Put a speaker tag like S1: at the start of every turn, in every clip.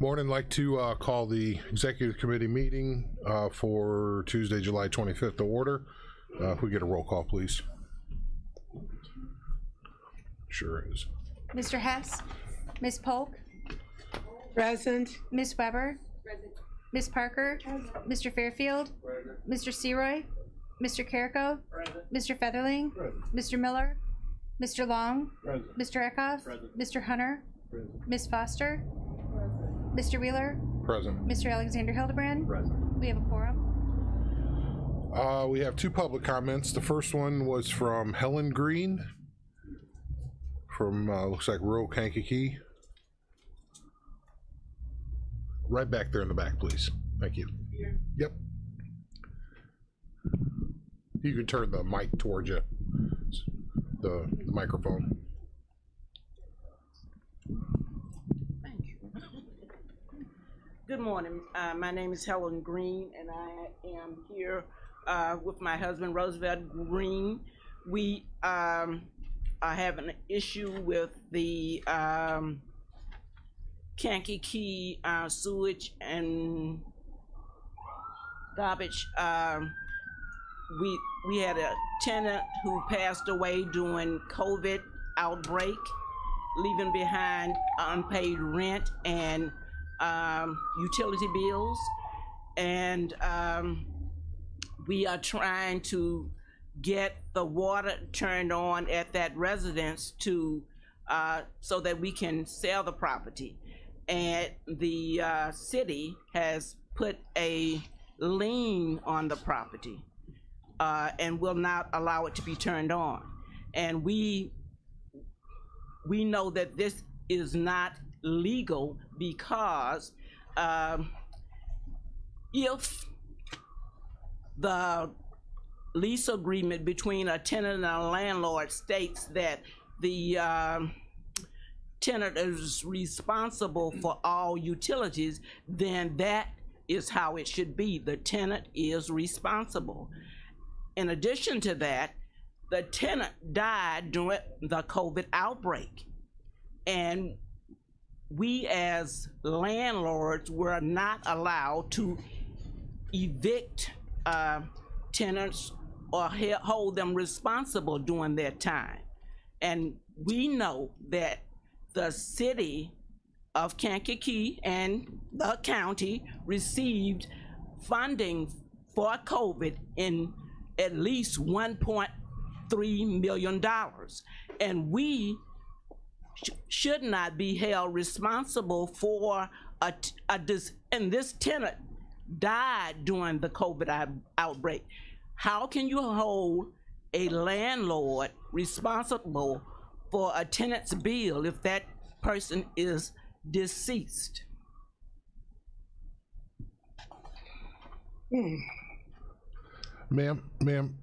S1: Morning. Like to call the executive committee meeting for Tuesday, July 25th to order. If we get a roll call, please. Sure is.
S2: Mr. Hess, Ms. Polk,
S3: Present.
S2: Ms. Weber, Ms. Parker, Mr. Fairfield, Mr. Seroy, Mr. Carrico, Mr. Featherling, Mr. Miller, Mr. Long, Mr. Eckhoff, Mr. Hunter, Ms. Foster, Mr. Wheeler,
S1: Present.
S2: Mr. Alexander Hildebrand.
S1: Present.
S2: We have a quorum.
S1: We have two public comments. The first one was from Helen Green from looks like rural Kankakee. Right back there in the back, please. Thank you. Yep. You can turn the mic towards you, the microphone.
S4: Thank you. Good morning. My name is Helen Green, and I am here with my husband, Roosevelt Green. We are having an issue with the Kankakee sewage and garbage. We had a tenant who passed away during COVID outbreak, leaving behind unpaid rent and utility bills. And we are trying to get the water turned on at that residence to so that we can sell the property. And the city has put a lien on the property and will not allow it to be turned on. And we know that this is not legal because if the lease agreement between a tenant and a landlord states that the tenant is responsible for all utilities, then that is how it should be. The tenant is responsible. In addition to that, the tenant died during the COVID outbreak, and we as landlords were not allowed to evict tenants or hold them responsible during their time. And we know that the city of Kankakee and the county received funding for COVID in at least $1.3 million. And we should not be held responsible for and this tenant died during the COVID outbreak. How can you hold a landlord responsible for a tenant's bill if that person is deceased?
S1: Ma'am,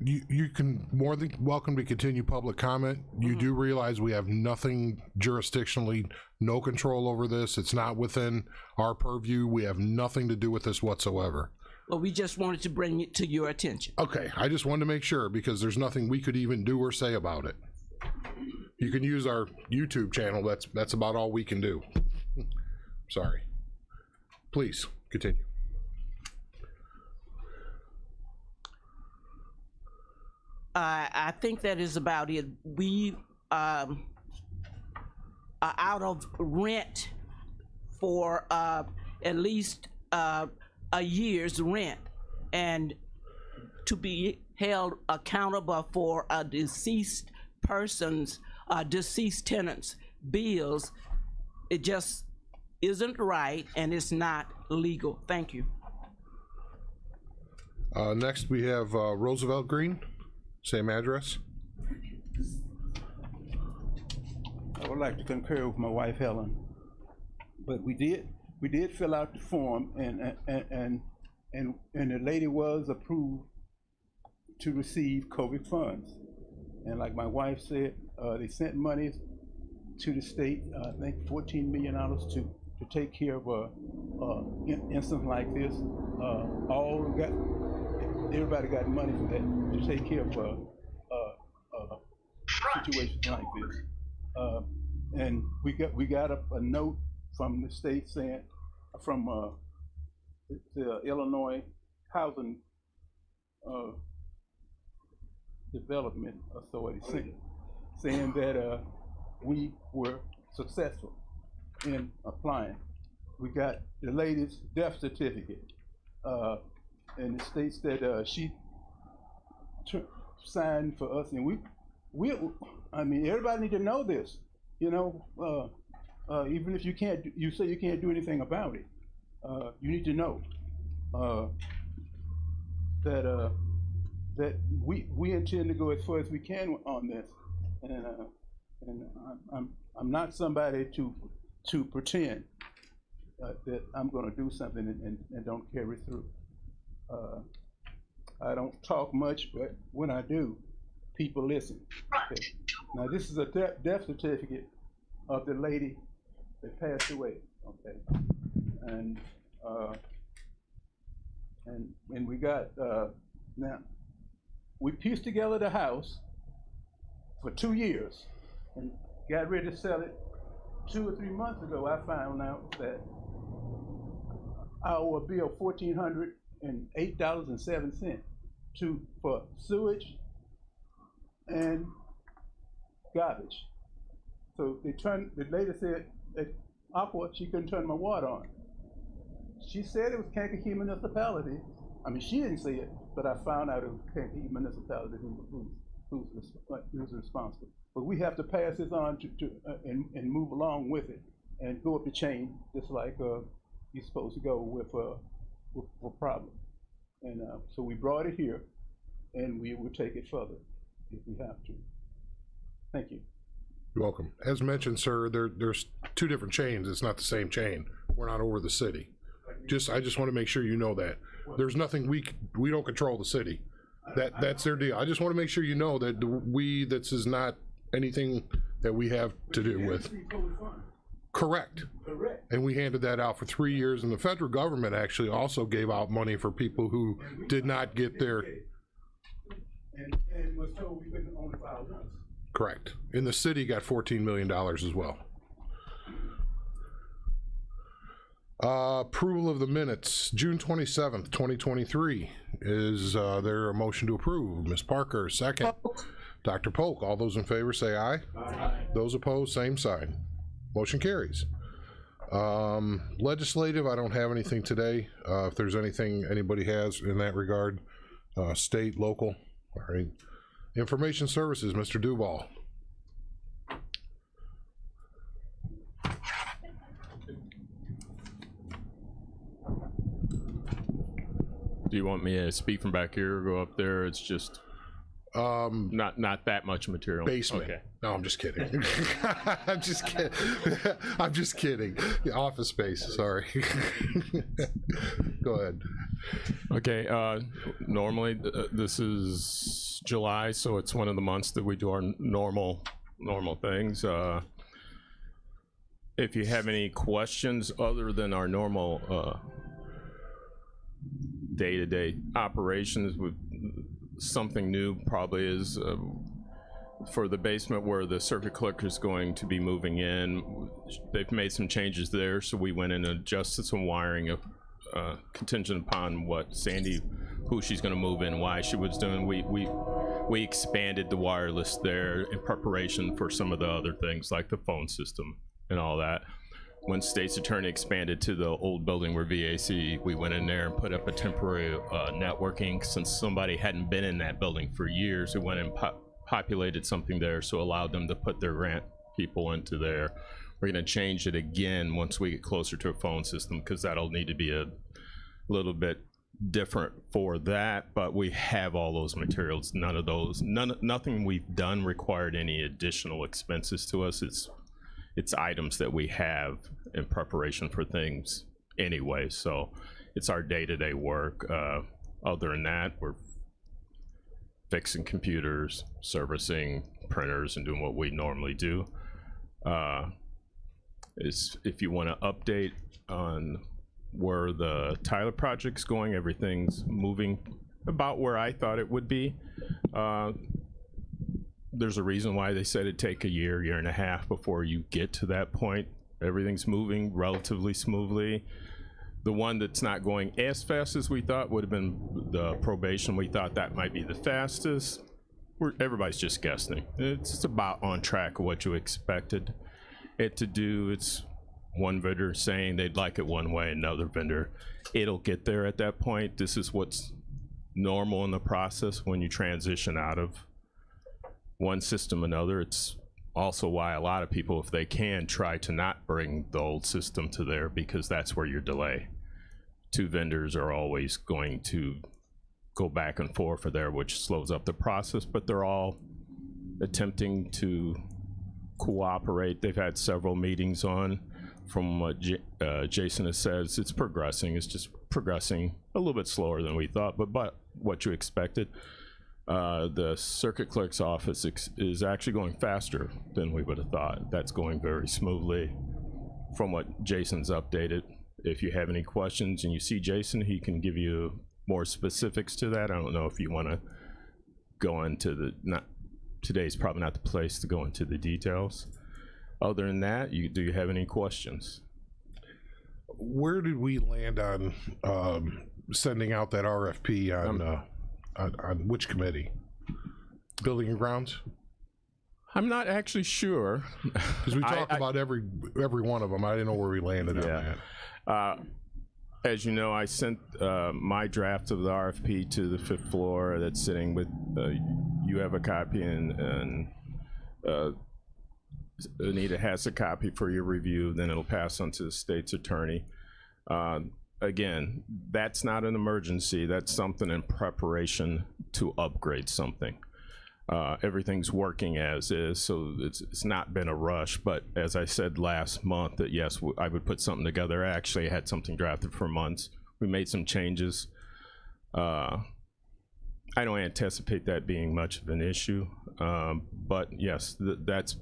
S1: you can more than welcome to continue public comment. You do realize we have nothing jurisdictionally, no control over this. It's not within our purview. We have nothing to do with this whatsoever.
S4: Well, we just wanted to bring it to your attention.
S1: Okay, I just wanted to make sure because there's nothing we could even do or say about it. You can use our YouTube channel. That's about all we can do. Sorry. Please continue.
S4: I think that is about it. We are out of rent for at least a year's rent, and to be held accountable for a deceased person's, deceased tenant's bills, it just isn't right and it's not legal. Thank you.
S1: Next we have Roosevelt Green. Same address.
S5: I would like to concur with my wife Helen, but we did fill out the form, and the lady was approved to receive COVID funds, and like my wife said, they sent money to the state, I think $14 million to take care of instance like this. Everybody got money for that to take care of situations like this. And we got a note from the state saying from the Illinois Housing Development Authority saying that we were successful in applying. We got the lady's death certificate, and it states that she signed for us, and I mean, everybody need to know this, you know, even if you say you can't do anything about it, you need to know that we intend to go as far as we can on this, and I'm not somebody to pretend that I'm going to do something and don't carry through. I don't talk much, but when I do, people listen. Okay. Now this is a death certificate of the lady that passed away. Okay, and we got now we pieced together the house for 2 years and got ready to sell it 2 or 3 months ago. I found out that our bill $1,408.07 for sewage and garbage. So the lady said at Aqua she couldn't turn my water on. She said it was Kankakee Municipality. I mean, she didn't say it, but I found out it was Kankakee Municipality who's responsible. But we have to pass this on and move along with it and go up the chain, just like you're supposed to go with a problem. And so we brought it here, and we will take it further if we have to. Thank you.
S1: You're welcome. As mentioned, sir, there's 2 different chains. It's not the same chain. We're not over the city. I just want to make sure you know that. There's nothing we don't control the city. That's their deal. I just want to make sure you know that this is not anything that we have to do with. Correct. And we handed that out for 3 years, and the federal government actually also gave out money for people who did not get their.
S5: And was told we couldn't only file once.
S1: Correct. And the city got $14 million as well. Approval of the minutes, June 27th, 2023. Is there a motion to approve? Ms. Parker, second. Dr. Polk, all those in favor say aye. Aye. Those opposed, same sign. Motion carries. Legislative, I don't have anything today. If there's anything anybody has in that regard, state, local, all right. Information services, Mr. Duval.
S6: Do you want me to speak from back here or go up there? It's just not that much material.
S1: Basement.
S6: Okay.
S1: No, I'm just kidding. I'm just kidding. I'm just kidding. The office space, sorry. Go ahead.
S6: Okay, normally this is July, so it's one of the months that we do our normal things. If you have any questions other than our normal day-to-day operations, with something new probably is for the basement where the circuit clerk is going to be moving in. They've made some changes there, so we went in and adjusted some wiring of contingent upon what Sandy, who she's going to move in, why she was doing. We expanded the wireless there in preparation for some of the other things like the phone system and all that. When State's Attorney expanded to the old building where VAC, we went in there and put up a temporary networking. Since somebody hadn't been in that building for years, we went and populated something there, so allowed them to put their grant people into there. We're gonna change it again once we get closer to a phone system, because that'll need to be a little bit different for that, but we have all those materials. Nothing we've done required any additional expenses to us. It's items that we have in preparation for things anyway, so it's our day-to-day work. Other than that, we're fixing computers, servicing printers, and doing what we normally do. If you want to update on where the Tyler project's going, everything's moving about where I thought it would be. There's a reason why they said it'd take a year and a half before you get to that point. Everything's moving relatively smoothly. The one that's not going as fast as we thought would have been the probation. We thought that might be the fastest. Everybody's just guessing. It's about on track of what you expected it to do. It's one vendor saying they'd like it one way, another vendor. It'll get there at that point. This is what's normal in the process when you transition out of one system another. It's also why a lot of people, if they can, try to not bring the old system to there, because that's where your delay. Two vendors are always going to go back and forth for there, which slows up the process, but they're all attempting to cooperate. They've had several meetings on. From what Jason has said, it's progressing. It's just progressing a little bit slower than we thought, but what you expected. The circuit clerk's office is actually going faster than we would have thought. That's going very smoothly from what Jason's updated. If you have any questions and you see Jason, he can give you more specifics to that. I don't know if you want to go into today's probably not the place to go into the details. Other than that, do you have any questions?
S1: Where did we land on sending out that RFP on which committee? Building and Grounds?
S6: I'm not actually sure.
S1: Because we talked about every one of them. I didn't know where we landed on that.
S6: As you know, I sent my draft of the RFP to the 5th floor that's sitting with, you have a copy, and Anita has a copy for your review, then it'll pass on to the state's attorney. Again, that's not an emergency. That's something in preparation to upgrade something. Everything's working as is, so it's not been a rush, but as I said last month, that yes, I would put something together. I actually had something drafted for months. We made some changes. I don't anticipate that being much of an issue, but yes, that's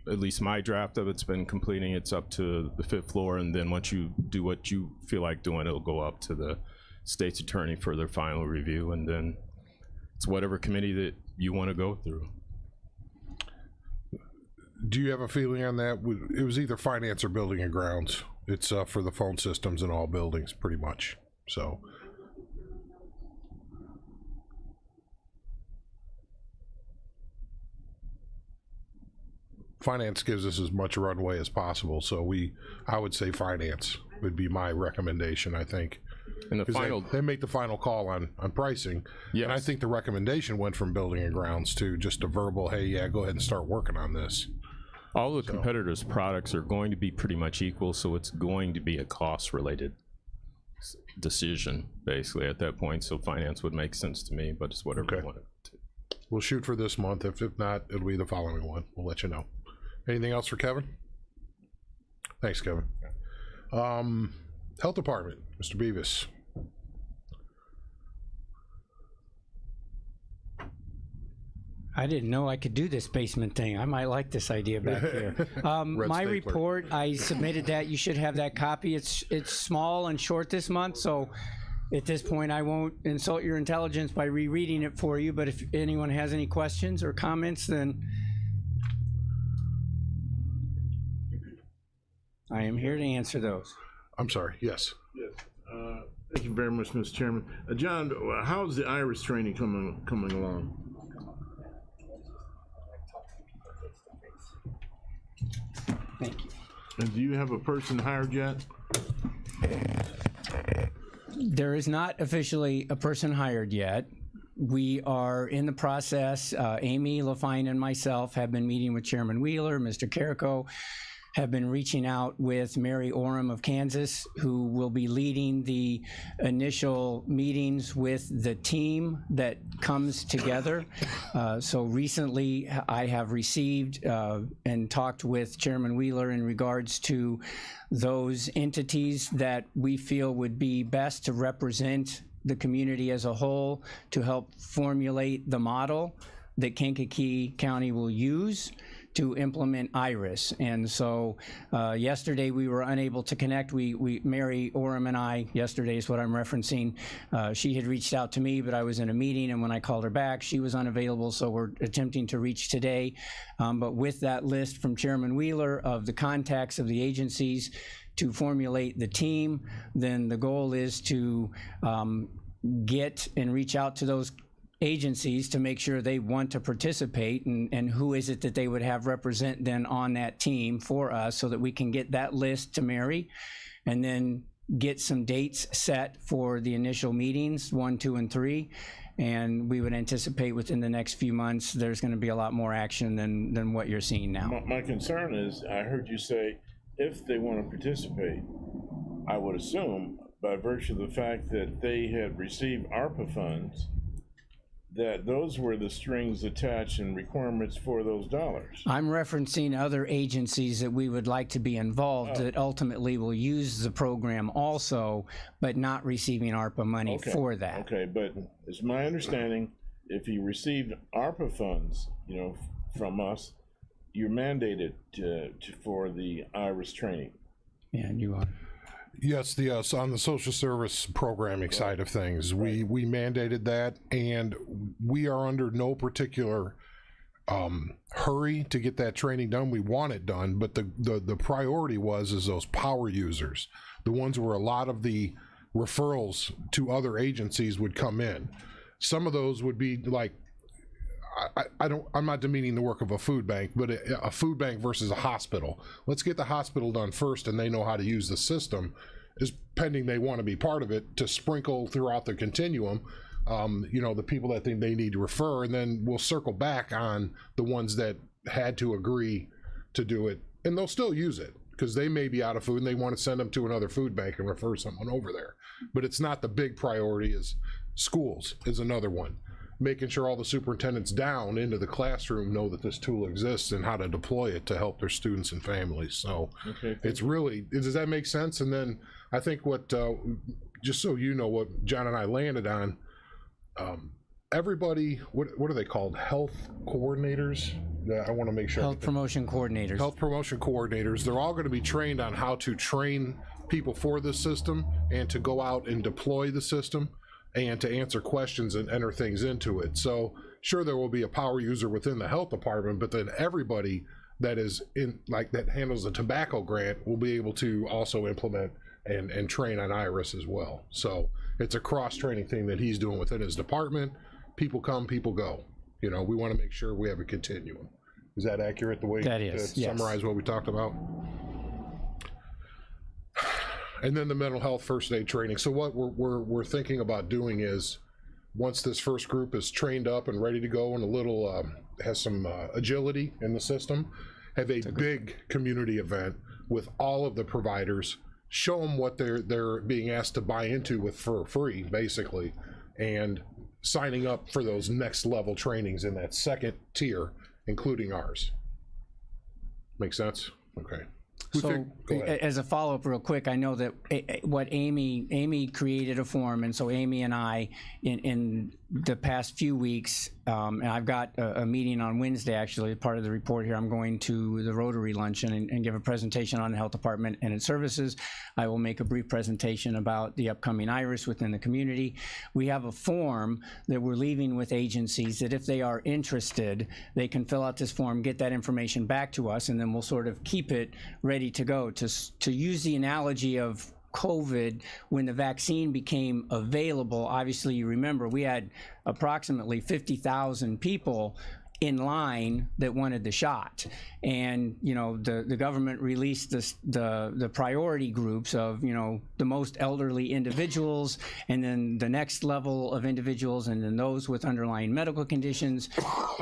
S6: at least my draft of it's been completing. It's up to the 5th floor, and then once you do what you feel like doing, it'll go up to the state's attorney for their final review, and then it's whatever committee that you want to go through.
S1: Do you have a feeling on that? It was either Finance or Building and Grounds. It's for the phone systems in all buildings, pretty much. So Finance gives us as much runway as possible, so I would say Finance would be my recommendation, I think.
S6: And the
S1: 'Cause
S6: final,
S1: they make the final call on pricing.
S6: yes.
S1: And I think the recommendation went from Building and Grounds to just a verbal, hey, yeah, go ahead and start working on this.
S6: All the competitors' products are going to be pretty much equal, so it's going to be a cost-related decision, basically, at that point. So Finance would make sense to me, but it's whatever
S1: Okay.
S6: you want it to.
S1: We'll shoot for this month. If not, it'll be the following one. We'll let you know. Anything else for Kevin? Thanks, Kevin. Health Department, Mr. Beavis.
S7: I didn't know I could do this basement thing. I might like this idea back there. My
S1: stapler.
S7: report, I submitted that. You should have that copy. It's small and short this month, so at this point I won't insult your intelligence by rereading it for you, but if anyone has any questions or comments, then I am here to answer those.
S1: I'm sorry, yes.
S8: Yes. Thank you very much, Mr. Chairman. John, how's the IRIS training coming along?
S7: Thank you.
S8: And do you have a person hired yet?
S7: There is not officially a person hired yet. We are in the process. Amy Lafine and myself have been meeting with Chairman Wheeler, Mr. Carrico, have been reaching out with Mary Orem of Kansas, who will be leading the initial meetings with the team that comes together. So recently I have received and talked with Chairman Wheeler in regards to those entities that we feel would be best to represent the community as a whole to help formulate the model that Kankakee County will use to implement IRIS. And so yesterday we were unable to connect. Mary Orem and I, yesterday is what I'm referencing, she had reached out to me, but I was in a meeting, and when I called her back, she was unavailable, so we're attempting to reach today. But with that list from Chairman Wheeler of the contacts of the agencies, to formulate the team, then the goal is to get and reach out to those agencies to make sure they want to participate, and who is it that they would have represent then on that team for us, so that we can get that list to Mary, and then get some dates set for the initial meetings, 1, 2, and 3. And we would anticipate within the next few months, there's going to be a lot more action than what you're seeing now.
S8: My concern is, I heard you say, if they want to participate, I would assume, by virtue of the fact that they had received ARPA funds, that those were the strings attached and requirements for those dollars.
S7: I'm referencing other agencies that we would like to be involved that ultimately will use the program also, but not receiving ARPA money for that.
S8: Okay, but it's my understanding, if you received ARPA funds, from us, you're mandated for the IRIS training.
S7: Yeah, you are.
S1: Yes, so on the social service programming side of things, we mandated that, and we are under no particular hurry to get that training done. We want it done, but the priority is those power users, the ones where a lot of the referrals to other agencies would come in. Some of those would be like, I'm not demeaning the work of a food bank, but a food bank versus a hospital. Let's get the hospital done first, and they know how to use the system, is pending they want to be part of it, to sprinkle throughout the continuum, the people that think they need to refer, and then we'll circle back on the ones that had to agree to do it, and they'll still use it because they may be out of food and they want to send them to another food bank and refer someone over there. But it's not the big priority. Is schools is another one. Making sure all the superintendents down into the classroom know that this tool exists and how to deploy it to help their students and families. So it's really, does that make sense? And then I think what, just so you know, what John and I landed on, everybody, what are they called? Health coordinators? Yeah, I want to make sure.
S7: Health promotion coordinators.
S1: Health promotion coordinators. They're all going to be trained on how to train people for this system and to go out and deploy the system and to answer questions and enter things into it. So sure, there will be a power user within the health department, but then everybody that is in, like, that handles the tobacco grant will be able to also implement and train on IRIS as well. So it's a cross-training thing that he's doing within his department. People come, people go. We want to make sure we have a continuum. Is that accurate, the way
S7: that is,
S1: to summarize what we talked about? And then the mental health first aid training. So what we're thinking about doing is, once this first group is trained up and ready to go and a little has some agility in the system, have a big community event with all of the providers, show them what they're being asked to buy into for free, basically, and signing up for those next level trainings in that second tier, including ours. Make sense? Okay.
S7: So as a follow-up real quick, I know that what Amy created a form, and so Amy and I in the past few weeks, and I've got a meeting on Wednesday, actually, part of the report here. I'm going to the Rotary Luncheon and give a presentation on the health department and its services. I will make a brief presentation about the upcoming IRIS within the community. We have a form that we're leaving with agencies that if they are interested, they can fill out this form, get that information back to us, and then we'll sort of keep it ready to go. To use the analogy of COVID, when the vaccine became available, obviously you remember we had approximately 50,000 people in line that wanted the shot, and the government released the priority groups of the most elderly individuals, and then the next level of individuals, and then those with underlying medical conditions,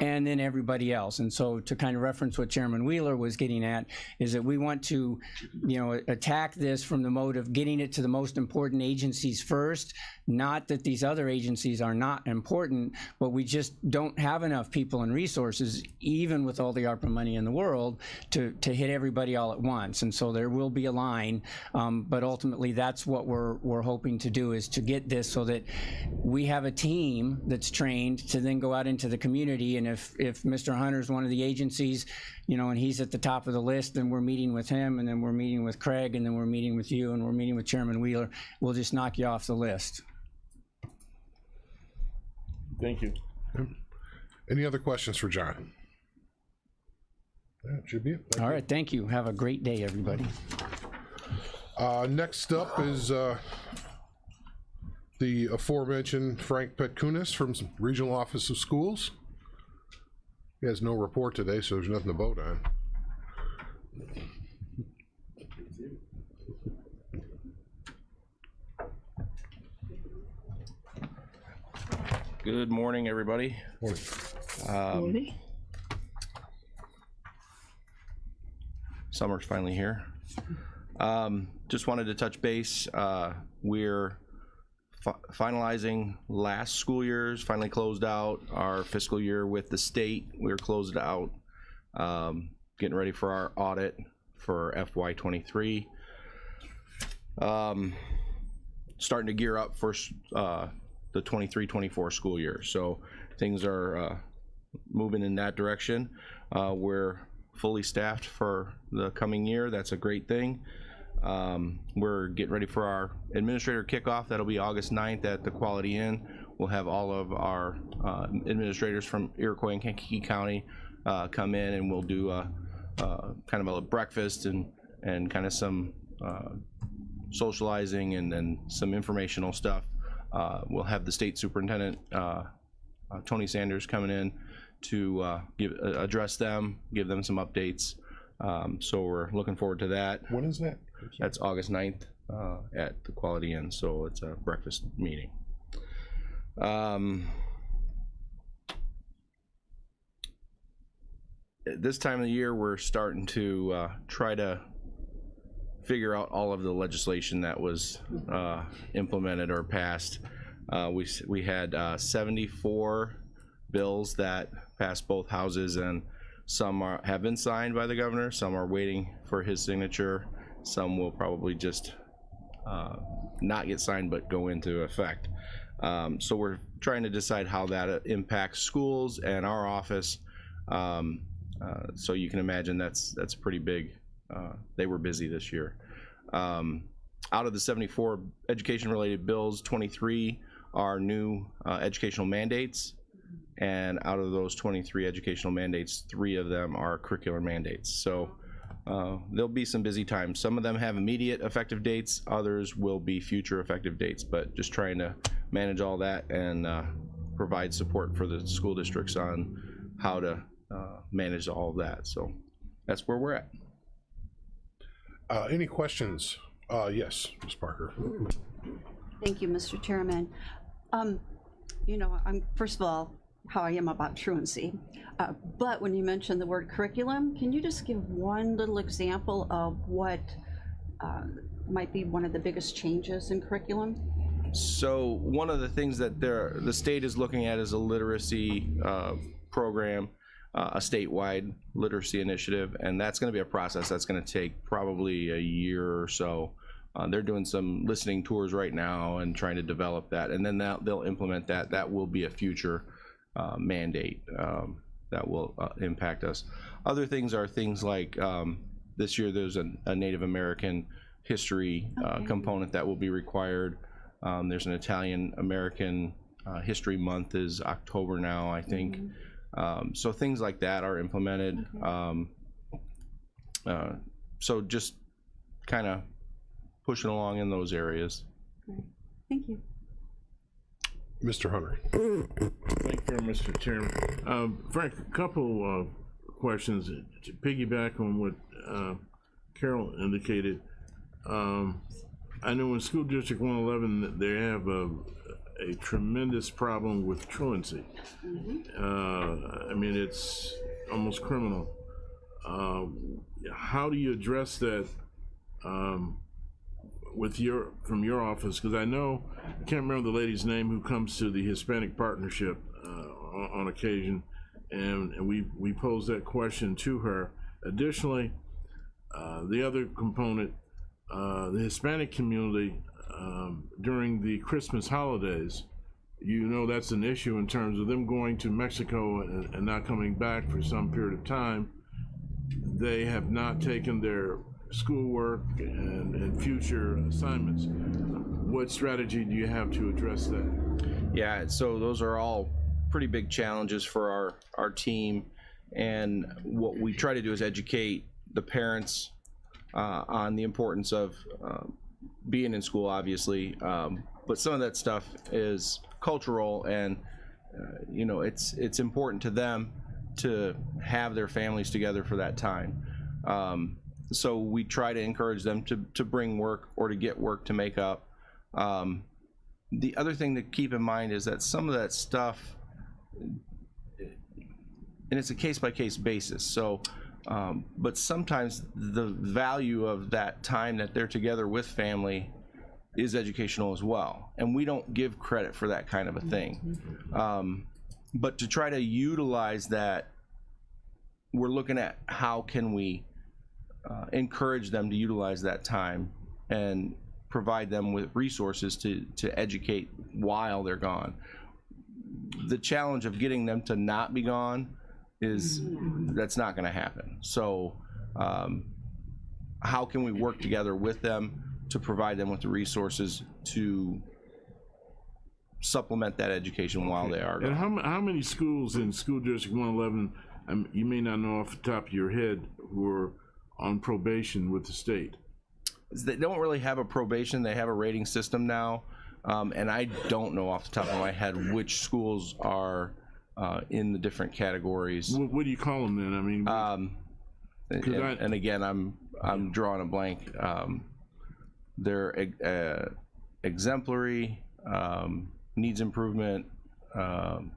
S7: and then everybody else. And so, to kind of reference what Chairman Wheeler was getting at, is that we want to attack this from the mode of getting it to the most important agencies first. Not that these other agencies are not important, but we just don't have enough people and resources, even with all the ARPA money in the world, to hit everybody all at once. And so there will be a line, but ultimately that's what we're hoping to do, is to get this so that we have a team that's trained to then go out into the community. And if Mr. Hunter's one of the agencies, and he's at the top of the list, then we're meeting with him, and then we're meeting with Craig, and then we're meeting with you, and we're meeting with Chairman Wheeler. We'll just knock you off the list.
S8: Thank you.
S1: Any other questions for John? That should be it.
S7: All right, thank you. Have a great day, everybody.
S1: Next up is the aforementioned Frank Petkunis from Regional Office of Schools. He has no report today, so there's nothing to vote on.
S9: Good morning, everybody.
S1: Morning.
S9: Summer's finally here. Just wanted to touch base. We're finalizing last school year's, finally closed out our fiscal year with the state. We're closed out, getting ready for our audit for FY23. Starting to gear up for the 23-24 school year. So things are moving in that direction. We're fully staffed for the coming year. That's a great thing. We're getting ready for our administrator kickoff. That'll be August 9th at the Quality Inn. We'll have all of our administrators from Iroquois and Kankakee County come in, and we'll do a kind of a breakfast and kind of some socializing and then some informational stuff. We'll have the state superintendent, Tony Sanders, coming in to address them, give them some updates. So we're looking forward to that.
S1: When is that?
S9: That's August 9th at the Quality Inn, so it's a breakfast meeting. This time of the year, we're starting to try to figure out all of the legislation that was implemented or passed. We had 74 bills that passed both houses, and some have been signed by the governor, some are waiting for his signature, some will probably just not get signed but go into effect. So we're trying to decide how that impacts schools and our office. So you can imagine that's pretty big. They were busy this year. Out of the 74 education-related bills, 23 are new educational mandates, and out of those 23 educational mandates, 3 of them are curricular mandates. So there'll be some busy times. Some of them have immediate effective dates, others will be future effective dates, but just trying to manage all that and provide support for the school districts on how to manage all of that. So that's where we're at.
S1: Any questions? Yes, Ms. Parker.
S10: Thank you, Mr. Chairman. You know, first of all, how I am about truancy. But when you mentioned the word curriculum, can you just give one little example of what might be one of the biggest changes in curriculum?
S9: So one of the things that the state is looking at is a literacy program, a statewide literacy initiative, and that's going to be a process that's going to take probably a year or so. They're doing some listening tours right now and trying to develop that, and then they'll implement that. That will be a future mandate that will impact us. Other things are things like this year there's a Native American history component that will be required. There's an Italian American History Month is October now, I think. So things like that are implemented. So just kind of pushing along in those areas.
S10: Great. Thank you.
S1: Mr. Hunter.
S8: Thank you, Mr. Chairman. Frank, a couple questions to piggyback on what Carol indicated. I know in School District 111 they have a tremendous problem with truancy. I mean, it's almost criminal. How do you address that from your office? Because I can't remember the lady's name who comes to the Hispanic Partnership on occasion, and we pose that question to her. Additionally, the other component, the Hispanic community during the Christmas holidays, that's an issue in terms of them going to Mexico and not coming back for some period of time. They have not taken their schoolwork and future assignments. What strategy do you have to address that?
S9: Yeah, so those are all pretty big challenges for our team, and what we try to do is educate the parents on the importance of being in school, obviously, but some of that stuff is cultural, and you know, it's important to them to have their families together for that time. So we try to encourage them to bring work or to get work to make up. The other thing to keep in mind is that some of that stuff, and it's a case-by-case basis, so but sometimes the value of that time that they're together with family is educational as well, and we don't give credit for that kind of a thing. But to try to utilize that, we're looking at how can we encourage them to utilize that time and provide them with resources to educate while they're gone. The challenge of getting them to not be gone is that's not going to happen. So how can we work together with them to provide them with the resources to supplement that education while they are gone?
S8: And how many schools in School District 111, you may not know off the top of your head, who are on probation with the state?
S9: They don't really have a probation. They have a rating system now. And I don't know off the top of my head which schools are in the different categories.
S8: What do you call them then? I mean,
S9: and again, I'm drawing a blank. They're exemplary, needs improvement. And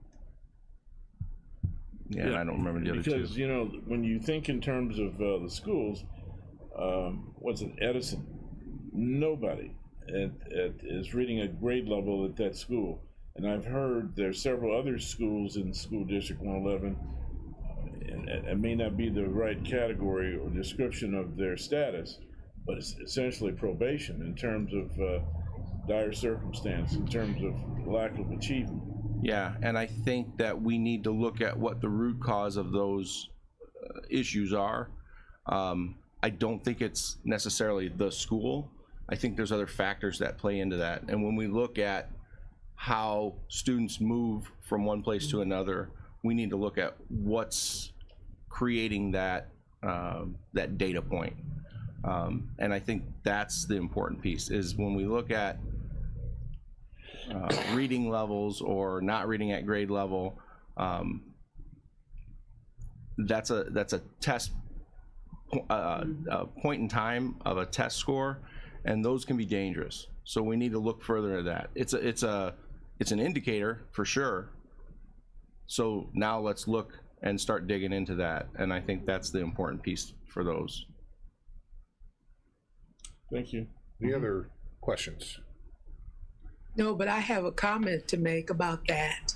S9: I don't remember the other two.
S8: Because, you know, when you think in terms of the schools, what's it, Edison? Nobody is reading a grade level at that school. And I've heard there's several other schools in School District 111, and it may not be the right category or description of their status, but it's essentially probation in terms of dire circumstance, in terms of lack of achievement.
S9: Yeah, and I think that we need to look at what the root cause of those issues are. I don't think it's necessarily the school. I think there's other factors that play into that. And when we look at how students move from one place to another, we need to look at what's creating that that data point. And I think that's the important piece, is when we look at reading levels or not reading at grade level, that's a test a point in time of a test score, and those can be dangerous. So we need to look further at that. It's an indicator for sure. So now let's look and start digging into that, and I think that's the important piece for those.
S8: Thank you.
S1: Any other questions?
S3: No, but I have a comment to make about that.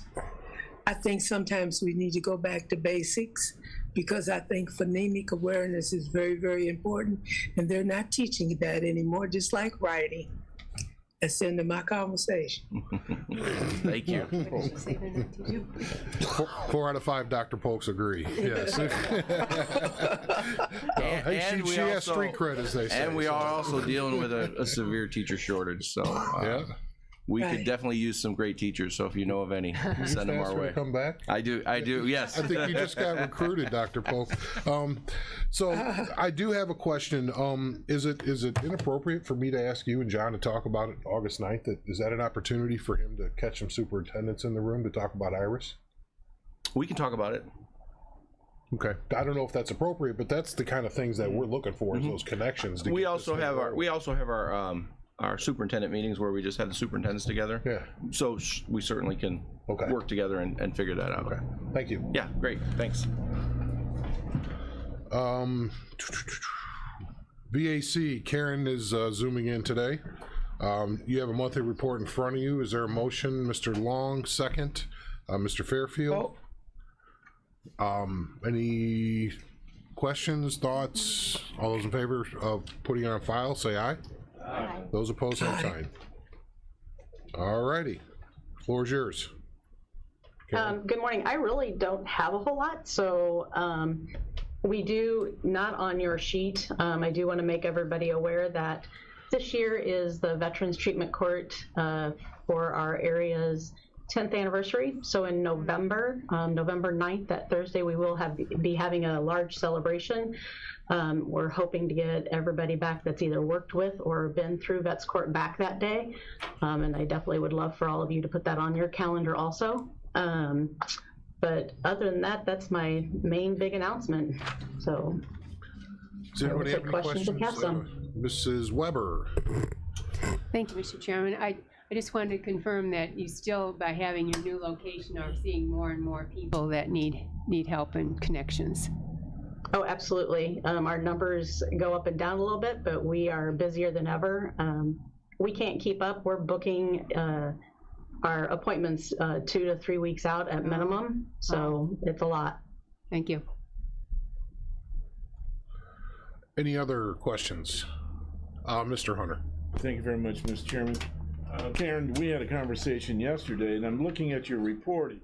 S3: I think sometimes we need to go back to basics, because I think phonemic awareness is very, very important, and they're not teaching that anymore, just like writing. That's the end of my conversation.
S9: Thank you.
S1: 4 out of 5 Dr. Polks agree. Yes.
S9: And
S1: she has street cred, as they say.
S9: And we are also dealing with a severe teacher shortage, so
S1: Yeah.
S9: we
S3: Right.
S9: could definitely use some great teachers. So if you know of any, send them
S1: Ask
S9: our
S1: her
S9: way.
S1: to come back.
S9: I do. Yes.
S1: I think you just got recruited, Dr. Polk. So I do have a question. Is it inappropriate for me to ask you and John to talk about it August 9th? Is that an opportunity for him to catch some superintendents in the room to talk about Iris?
S9: We can talk about it.
S1: Okay. I don't know if that's appropriate, but that's the kind of things that we're looking for, is those connections. To
S9: We
S1: get
S9: also
S1: this
S9: have
S1: thing
S9: our superintendent meetings where we just have the superintendents together.
S1: Yeah.
S9: So we certainly can
S1: Okay.
S9: work together and figure that out.
S1: Okay. Thank you.
S9: Yeah, great. Thanks.
S1: VAC, Karen is zooming in today. You have a monthly report in front of you. Is there a motion? Mr. Long, second. Mr. Fairfield? Any questions, thoughts? All those in favor of putting it on file, say aye. Aye. Those opposed, same sign. All righty. Floor is yours.
S11: Good morning. I really don't have a whole lot, so we do, not on your sheet, I do want to make everybody aware that this year is the Veterans Treatment Court for our areas 10th anniversary. So in November, November 9th, that Thursday, we will be having a large celebration. We're hoping to get everybody back that's either worked with or been through Vets Court back that day. And I definitely would love for all of you to put that on your calendar also. But other than that, that's my main big announcement. So
S1: Does anybody have any
S11: questions if you have some.
S1: Mrs. Weber?
S12: Thank you, Mr. Chairman. I just wanted to confirm that you still, by having your new location, are seeing more and more people that need help and connections.
S11: Oh, absolutely. Our numbers go up and down a little bit, but we are busier than ever. We can't keep up. We're booking our appointments 2 to 3 weeks out at minimum, so it's a lot.
S12: Thank you.
S1: Any other questions? Mr. Hunter.
S8: Thank you very much, Mr. Chairman. Karen, we had a conversation yesterday, and I'm looking at your report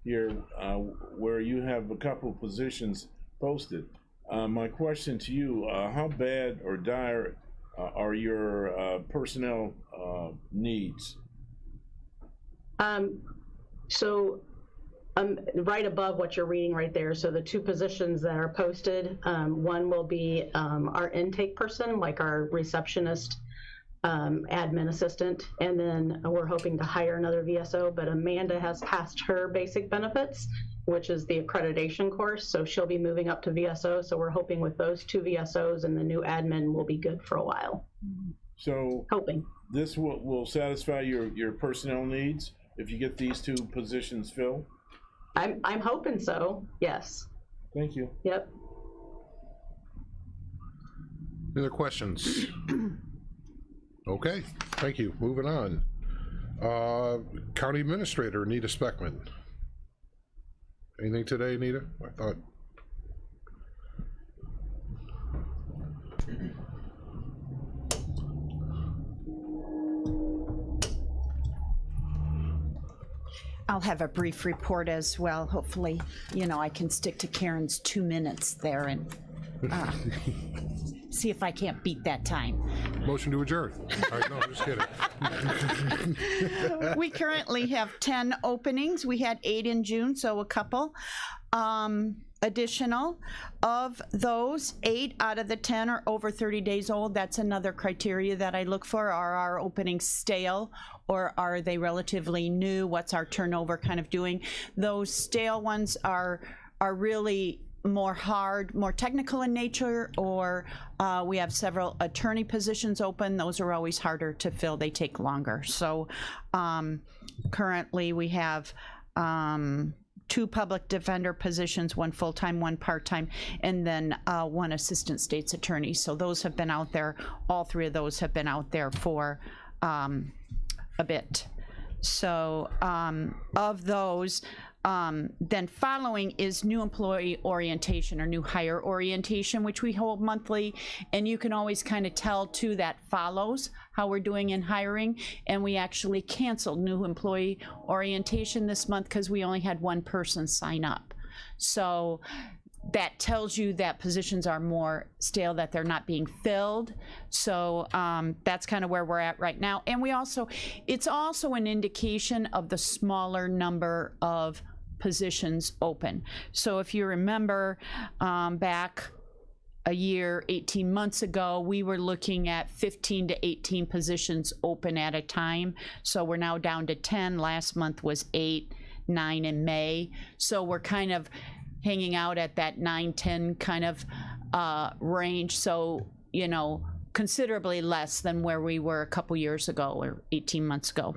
S8: here where you have a couple positions posted. My question to you, how bad or dire are your personnel needs?
S11: So right above what you're reading right there, so the 2 positions that are posted, one will be our intake person, like our receptionist, admin assistant, and then we're hoping to hire another VSO, but Amanda has passed her basic benefits, which is the accreditation course, so she'll be moving up to VSO, so we're hoping with those 2 VSOs and the new admin will be good for a while.
S8: So
S11: hoping
S8: this will satisfy your personnel needs if you get these 2 positions filled?
S11: I'm hoping so, yes.
S8: Thank you.
S11: Yep.
S1: Any other questions? Okay, thank you. Moving on. County Administrator Anita Speckman. Anything today, Anita? I thought.
S13: I'll have a brief report as well. Hopefully, you know, I can stick to Karen's 2 minutes there and see if I can't beat that time.
S1: Motion to adjourn. All right, no, just kidding.
S13: We currently have 10 openings. We had 8 in June, so a couple additional. Of those, 8 out of the 10 are over 30 days old. That's another criteria that I look for. Are our openings stale or are they relatively new? What's our turnover kind of doing? Those stale ones are really more technical in nature, or we have several attorney positions open. Those are always harder to fill. They take longer. So currently we have 2 public defender positions, 1 full-time, 1 part-time, and then 1 assistant state's attorney. So those have been out there. All 3 of those have been out there for a bit. So of those, then following is new employee orientation or new hire orientation, which we hold monthly, and you can always kind of tell too that follows how we're doing in hiring. And we actually canceled new employee orientation this month because we only had 1 person sign up. So that tells you that positions are more stale, that they're not being filled. So that's kind of where we're at right now. And it's also an indication of the smaller number of positions open. So if you remember back a year, 18 months ago, we were looking at 15 to 18 positions open at a time. So we're now down to 10. Last month was 8, 9 in May. So we're kind of hanging out at that 9, 10 kind of range. So, you know, considerably less than where we were a couple years ago or 18 months ago.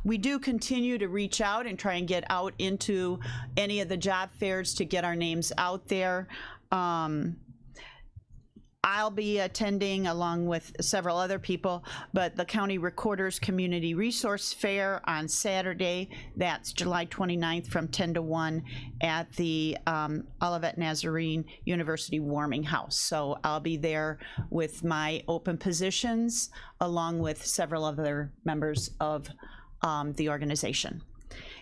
S13: We do continue to reach out and try and get out into any of the job fairs to get our names out there. I'll be attending along with several other people, but the County Recorder's Community Resource Fair on Saturday, that's July 29th from 10 to 1 at the Olivet Nazarene University Warming House. So I'll be there with my open positions along with several other members of the organization.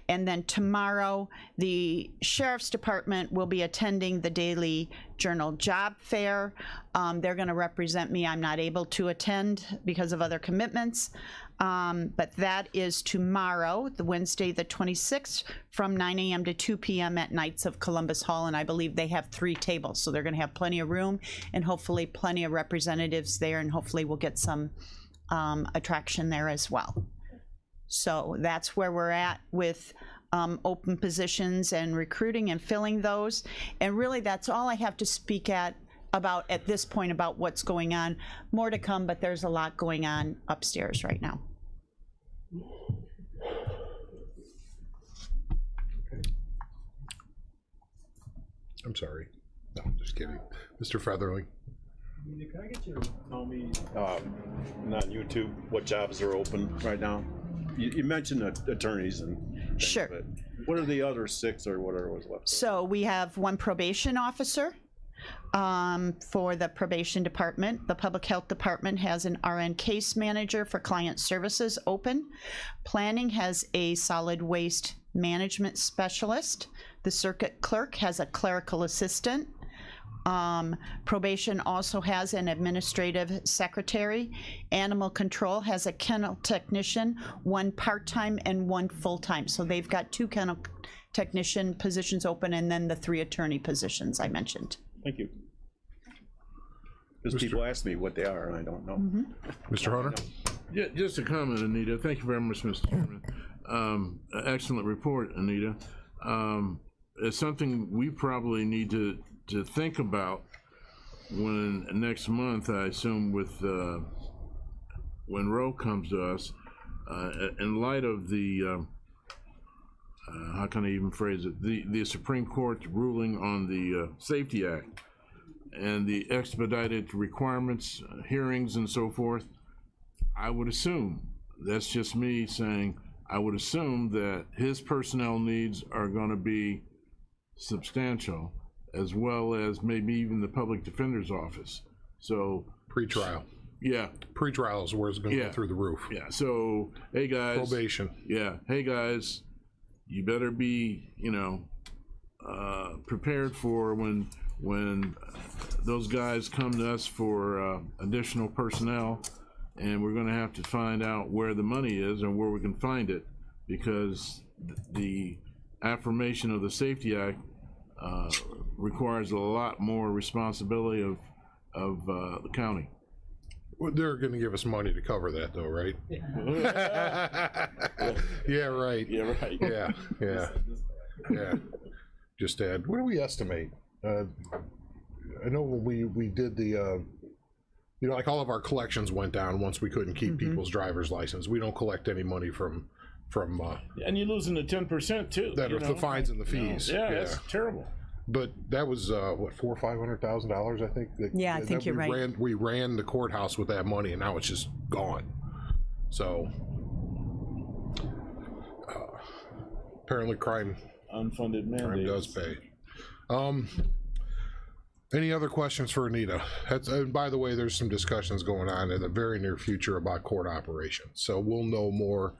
S13: And then tomorrow, the Sheriff's Department will be attending the Daily Journal Job Fair. They're going to represent me. I'm not able to attend because of other commitments. But that is tomorrow, the Wednesday, the 26th, from 9 a.m. to 2 p.m. at Knights of Columbus Hall, and I believe they have 3 tables, so they're going to have plenty of room and hopefully plenty of representatives there, and hopefully we'll get some attraction there as well. So that's where we're at with open positions and recruiting and filling those, and really that's all I have to speak about at this point about what's going on. More to come, but there's a lot going on upstairs right now.
S1: I'm sorry. No, I'm just kidding. Mr. Featherling.
S14: Can I get you to tell me, on YouTube, what jobs are open right now? You mentioned attorneys and things,
S13: Sure.
S14: but what are the other 6 or whatever was left?
S13: So we have 1 probation officer for the probation department. The public health department has an RN case manager for client services open. Planning has a solid waste management specialist. The circuit clerk has a clerical assistant. Probation also has an administrative secretary. Animal control has a kennel technician, 1 part-time and 1 full-time. So they've got 2 kennel technician positions open, and then the 3 attorney positions I mentioned.
S14: Thank you. Because people ask me what they are, and I don't know.
S1: Mr. Hunter?
S8: Yeah, just a comment, Anita. Thank you very much, Mr. Chairman. Excellent report, Anita. It's something we probably need to think about when next month, I assume, with when Roe comes to us, in light of the how can I even phrase it? The Supreme Court ruling on the Safety Act and the expedited requirements, hearings, and so forth. I would assume, that's just me saying, I would assume that his personnel needs are going to be substantial, as well as maybe even the public defender's office. So
S1: Pre-trial.
S8: yeah,
S1: Pre-trial is where it's going to go through the roof.
S8: yeah. So hey guys,
S1: Probation.
S8: yeah, hey guys, you better be, prepared for when those guys come to us for additional personnel, and we're going to have to find out where the money is and where we can find it, because the affirmation of the Safety Act requires a lot more responsibility of the county.
S1: Well, they're going to give us money to cover that, though, right? Yeah, right.
S8: Yeah, right.
S1: Yeah. Just add, what do we estimate? I know when we did the, like all of our collections went down once we couldn't keep people's driver's license. We don't collect any money from
S8: And you're losing the 10% too.
S1: that are the fines and the fees.
S8: Yeah, that's terrible.
S1: But that was what, $400,000 or $500,000, I think.
S13: Yeah, I think you're right.
S1: We ran the courthouse with that money, and now it's just gone. So apparently, crime
S8: Unfunded mandates.
S1: does pay. Any other questions for Anita? And by the way, there's some discussions going on in the very near future about court operations. So we'll know more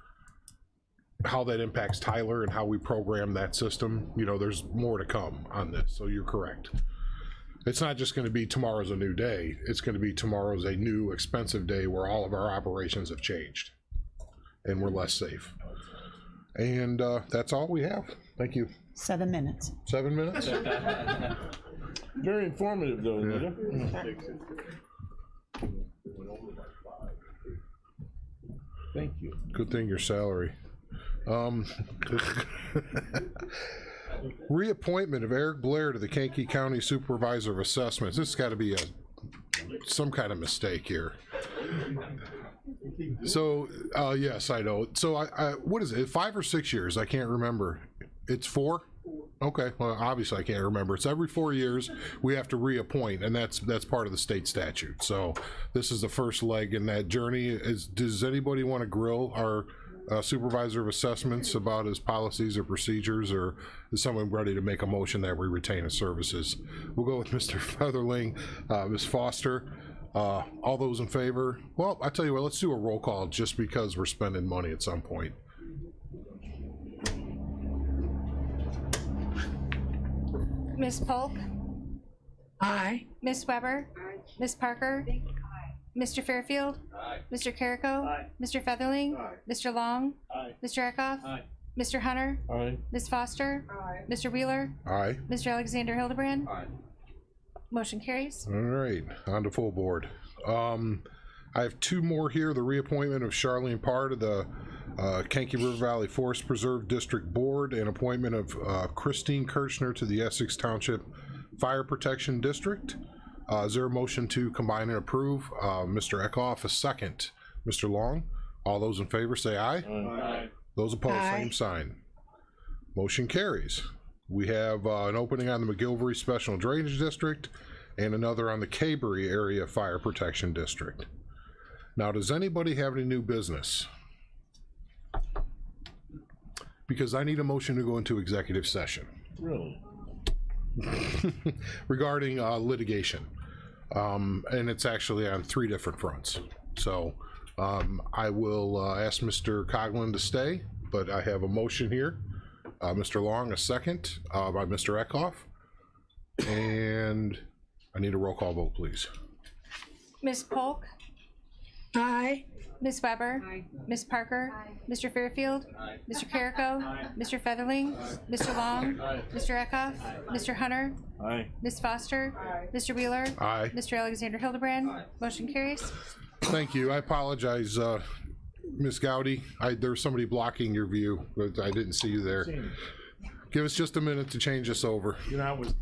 S1: how that impacts Tyler and how we program that system. There's more to come on this, so you're correct. It's not just going to be tomorrow's a new day. It's going to be tomorrow's a new expensive day where all of our operations have changed and we're less safe. And that's all we have. Thank you.
S13: 7 minutes.
S1: 7 minutes?
S8: Very informative, though, Anita. Thank you.
S1: Good thing your salary. Reappointment of Eric Blair to the Kankakee County Supervisor of Assessments. This has got to be some kind of mistake here. So, yes, I know. So, I what is it, 5 or 6 years? I can't remember. It's 4? Okay, well, obviously I can't remember. It's every 4 years we have to reappoint, and that's part of the state statute. So, this is the first leg in that journey. Does anybody want to grill our Supervisor of Assessments about his policies or procedures, or is someone ready to make a motion that we retain his services? We'll go with Mr. Featherling, Ms. Foster. All those in favor? Well, I tell you what, let's do a roll call just because we're spending money at some point.
S2: Ms. Polk?
S3: Aye.
S2: Ms. Weber? Ms. Parker? Mr. Fairfield. Mr. Carrico. Mr. Featherling. Mr. Long. Mr. Eckhoff. Mr. Hunter. Ms. Foster. Mr. Wheeler.
S1: Aye.
S2: Mr. Alexander Hildebrand. Motion carries.
S1: All right, on to full board. I have two more here. The reappointment of Charlene Parr to the Kankakee River Valley Forest Preserve District Board and appointment of Christine Kirchner to the Essex Township Fire Protection District. Is there a motion to combine and approve? Mr. Eckhoff, a second. Mr. Long, all those in favor say aye.
S8: Aye.
S1: Those opposed,
S3: Aye.
S1: same sign. Motion carries. We have an opening on the McGilvery Special Drainage District and another on the Cabery Area Fire Protection District. Now, does anybody have any new business? Because I need a motion to go into executive session
S8: Really?
S1: regarding litigation. And it's actually on 3 different fronts. So I will ask Mr. Coughlin to stay, but I have a motion here. Mr. Long, a second by Mr. Eckhoff. And I need a roll call vote, please.
S2: Ms. Polk.
S3: Aye.
S2: Ms. Weber. Ms. Parker. Mr. Fairfield. Mr. Carrico. Mr. Featherling. Mr. Long. Mr. Eckhoff. Mr. Hunter.
S8: Aye.
S2: Ms. Foster. Mr. Wheeler.
S1: Aye.
S2: Mr. Alexander Hildebrand. Motion carries.
S1: Thank you. I apologize, Ms. Gowdy. There was somebody blocking your view, but I didn't see you there. Give us just a minute to change this over.
S8: You know, I was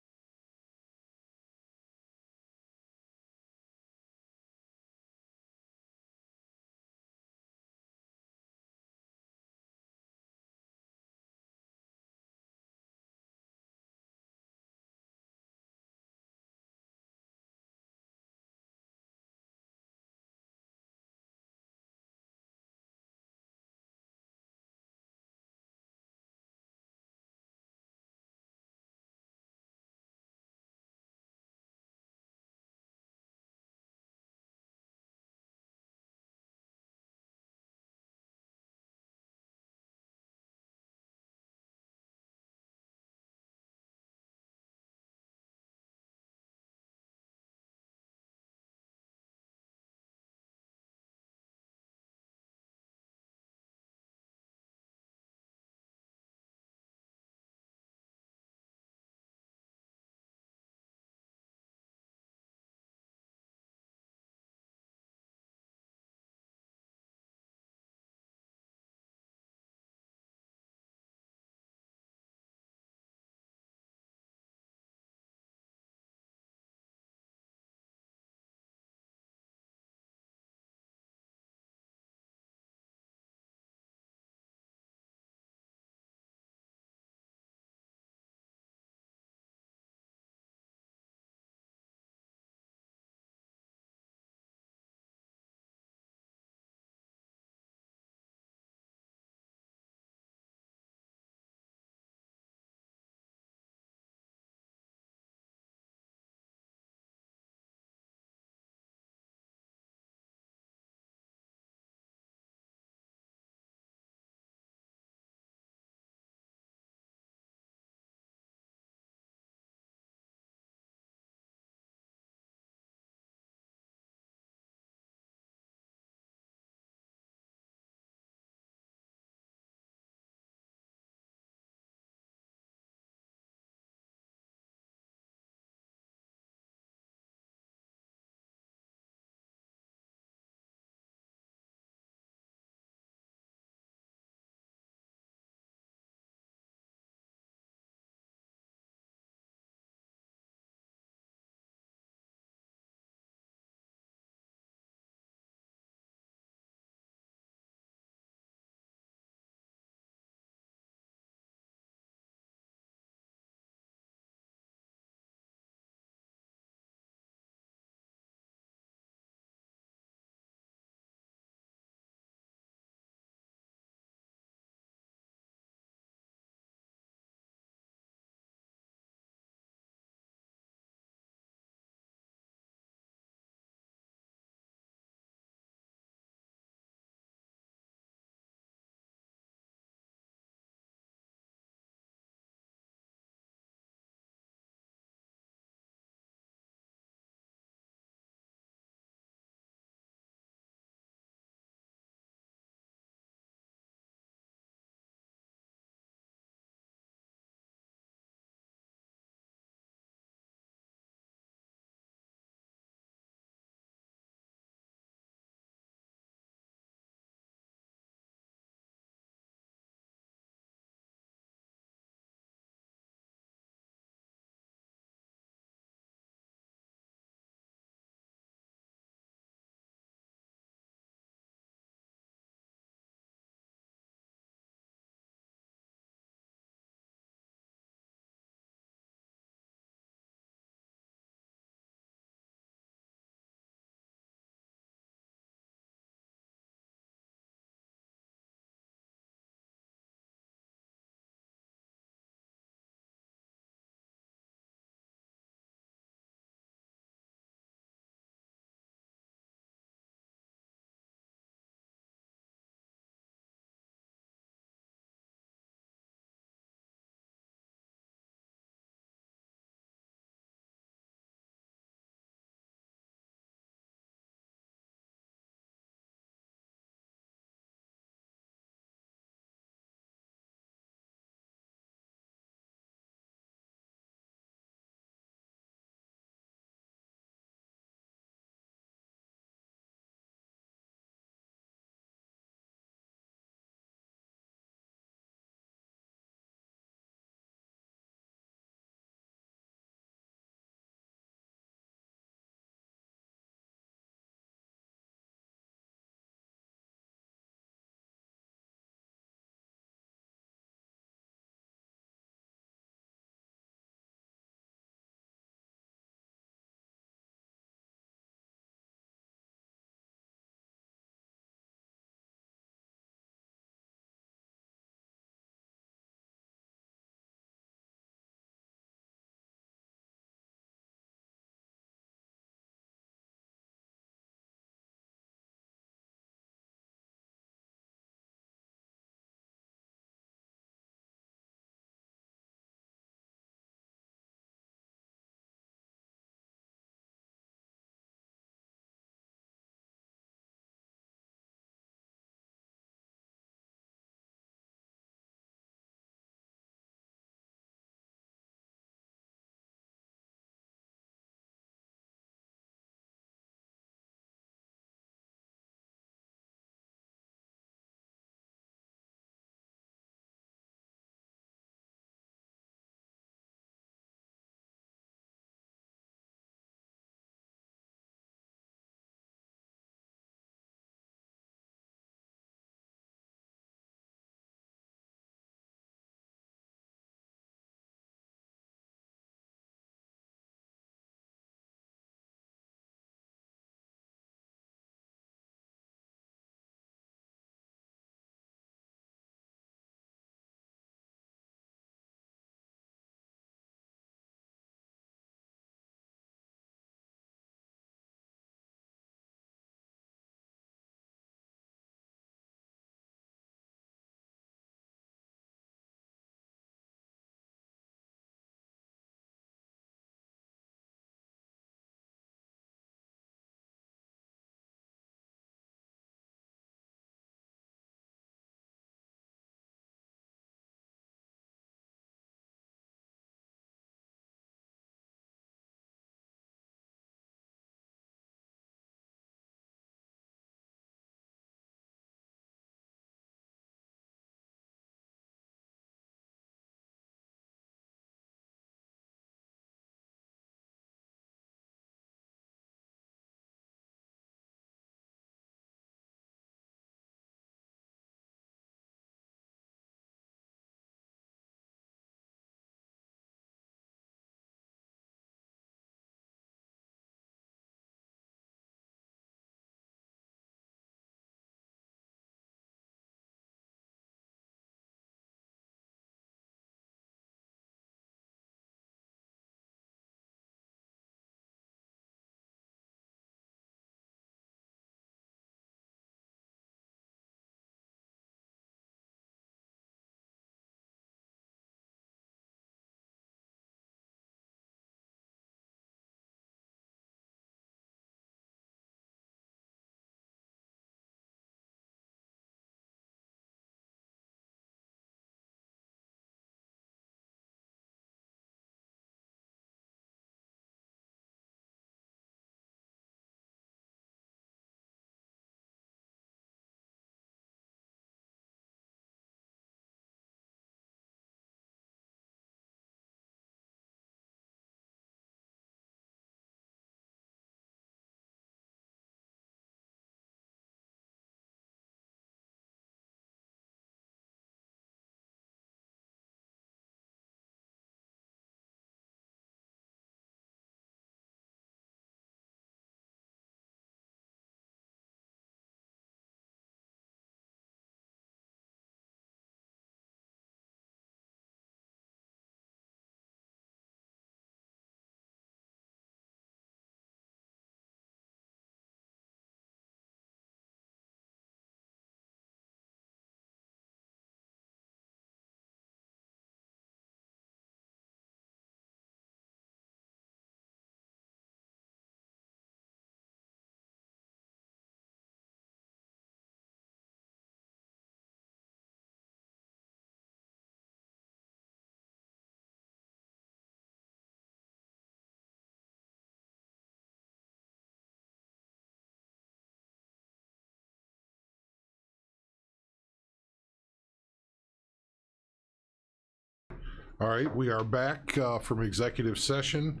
S1: All right, we are back from executive session.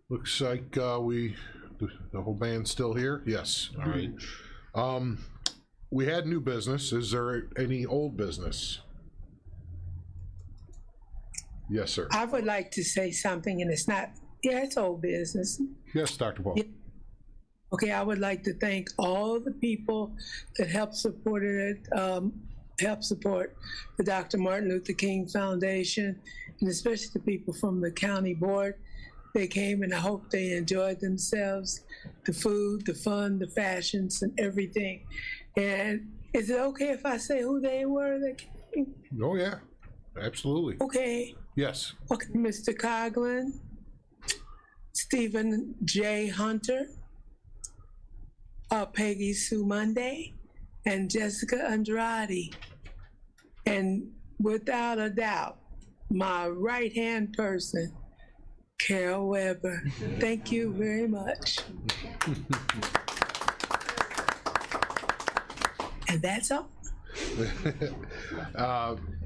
S1: Looks like the whole band's still here. Yes, all right. We had new business. Is there any old business? Yes, sir.
S3: I would like to say something, and it's not, it's old business.
S1: Yes, Dr. Paul.
S3: Yeah. Okay, I would like to thank all the people that helped support the Dr. Martin Luther King Foundation, and especially the people from the county board. They came, and I hope they enjoyed themselves, the food, the fun, the fashions, and everything. And is it okay if I say who they were that came?
S1: Oh, yeah, absolutely.
S3: Okay.
S1: Yes.
S3: Okay, Mr. Coughlin, Stephen J. Hunter, Peggy Sue Monday, and Jessica Andrade. And without a doubt, my right-hand person, Carol Weber. Thank you very much. And that's all.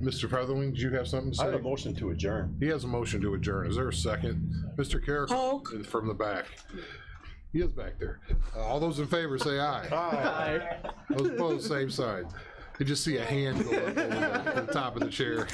S1: Mr. Featherling, do you have something to say?
S14: I have a motion to adjourn.
S1: He has a motion to adjourn. Is there a second? Mr. Carrico from the back. He is back there. All those in favor say aye.
S14: Aye.
S1: Those opposed, same side. You just see a hand go up over the top of the chair.